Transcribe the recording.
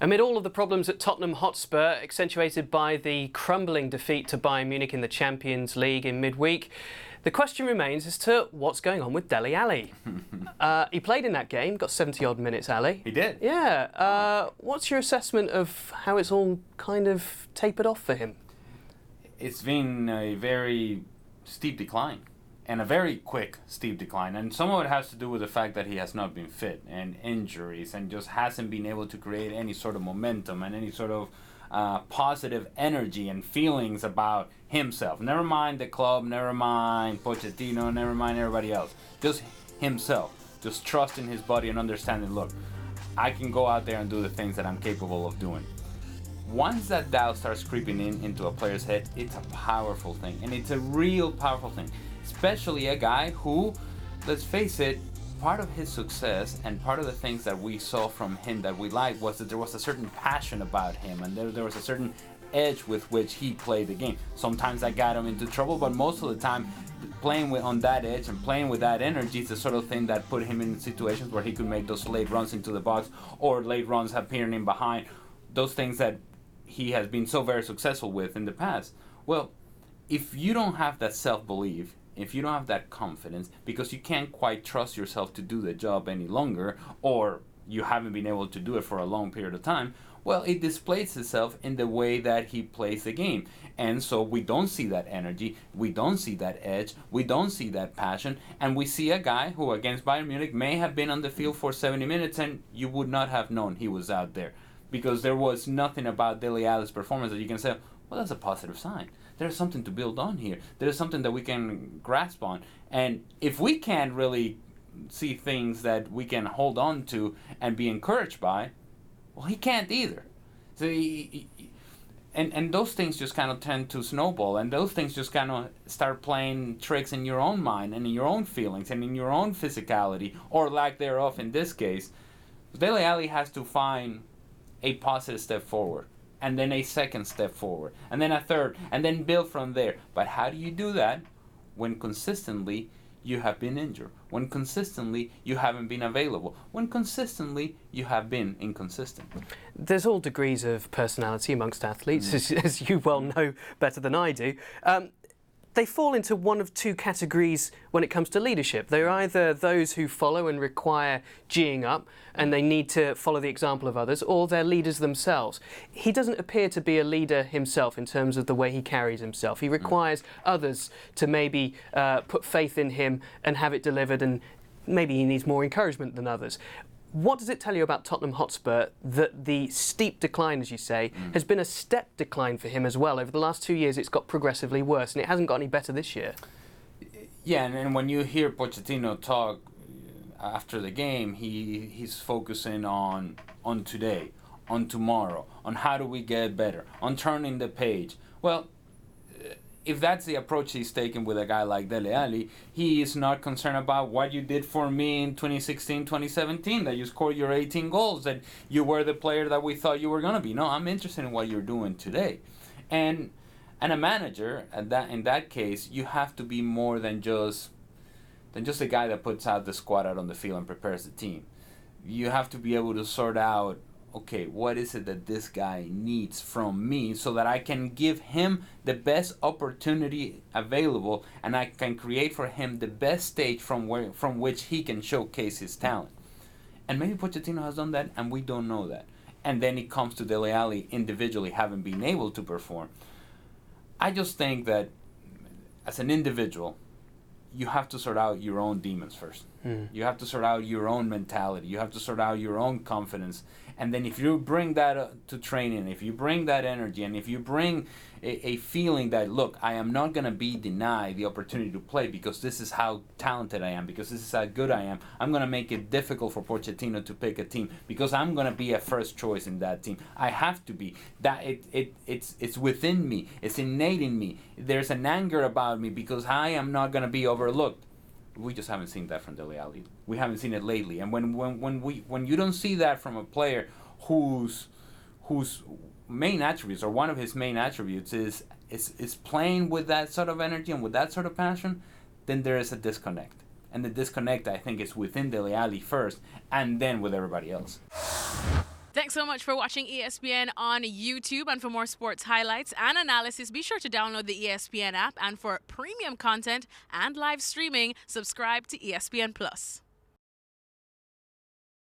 Amid all of the problems at Tottenham Hotspur, accentuated by the crumbling defeat to Bayern Munich in the Champions League in midweek, the question remains as to what's going on with Dele Alli. He played in that game, got 70-odd minutes, Ali. He did? Yeah. What's your assessment of how it's all kind of tapered off for him? It's been a very steep decline, and a very quick, steep decline. And some of it has to do with the fact that he has not been fit and injuries and just hasn't been able to create any sort of momentum and any sort of positive energy and feelings about himself. Never mind the club, never mind Pochettino, never mind everybody else. Just himself. Just trusting his body and understanding, look, I can go out there and do the things that I'm capable of doing. Once that doubt starts creeping into a player's head, it's a powerful thing. And it's a real powerful thing. Especially a guy who, let's face it, part of his success and part of the things that we saw from him that we liked was that there was a certain passion about him, and there was a certain edge with which he played the game. Sometimes that got him into trouble, but most of the time playing on that edge and playing with that energy is the sort of thing that put him in situations where he could make those late runs into the box or late runs appearing in behind, those things that he has been so very successful with in the past. Well, if you don't have that self-belief, if you don't have that confidence, because you can't quite trust yourself to do the job any longer, or you haven't been able to do it for a long period of time, well, it displays itself in the way that he plays the game. And so we don't see that energy, we don't see that edge, we don't see that passion, and we see a guy who against Bayern Munich may have been on the field for 70 minutes and you would not have known he was out there. Because there was nothing about Dele Alli's performance that you can say, well, that's a positive sign. There's something to build on here. There's something that we can grasp on. And if we can't really see things that we can hold on to and be encouraged by, well, he can't either. So and those things just kind of tend to snowball, and those things just kind of start playing tricks in your own mind and in your own feelings and in your own physicality, or lack thereof in this case. Dele Alli has to find a positive step forward, and then a second step forward, and then a third, and then build from there. But how do you do that when consistently you have been injured, when consistently you haven't been available, when consistently you have been inconsistent? There's all degrees of personality amongst athletes, as you well know better than I do. They fall into one of two categories when it comes to leadership. They're either those who follow and require geeing up and they need to follow the example of others, or they're leaders themselves. He doesn't appear to be a leader himself in terms of the way he carries himself. He requires others to maybe put faith in him and have it delivered, and maybe he needs more encouragement than others. What does it tell you about Tottenham Hotspur that the steep decline, as you say, has been a step decline for him as well? Over the last 2 years, it's got progressively worse, and it hasn't got any better this year. Yeah, and when you hear Pochettino talk after the game, he's focusing on today, on tomorrow, on how do we get better, on turning the page. Well, if that's the approach he's taken with a guy like Dele Alli, he is not concerned about what you did for me in 2016, 2017, that you scored your 18 goals, that you were the player that we thought you were going to be. No, I'm interested in what you're doing today. And a manager, in that case, you have to be more than just a guy that puts out the squad out on the field and prepares the team. You have to be able to sort out, okay, what is it that this guy needs from me so that I can give him the best opportunity available and I can create for him the best stage from which he can showcase his talent. And maybe Pochettino has done that and we don't know that. And then it comes to Dele Alli individually having been able to perform. I just think that as an individual, you have to sort out your own demons first. You have to sort out your own mentality. You have to sort out your own confidence. And then if you bring that to training, if you bring that energy, and if you bring a feeling that, look, I am not going to be denied the opportunity to play because this is how talented I am, because this is how good I am, I'm going to make it difficult for Pochettino to pick a team because I'm going to be a first choice in that team. I have to be. That it's within me. It's innate in me. There's an anger about me because I am not going to be overlooked. We just haven't seen that from Dele Alli. We haven't seen it lately. And when you don't see that from a player whose main attributes, or one of his main attributes, is playing with that sort of energy and with that sort of passion, then there is a disconnect. And the disconnect, I think, is within Dele Alli first, and then with everybody else. Thanks so much for watching ESPN on YouTube. And for more sports highlights and analysis, be sure to download the ESPN app. And for premium content and live streaming, subscribe to ESPN Plus.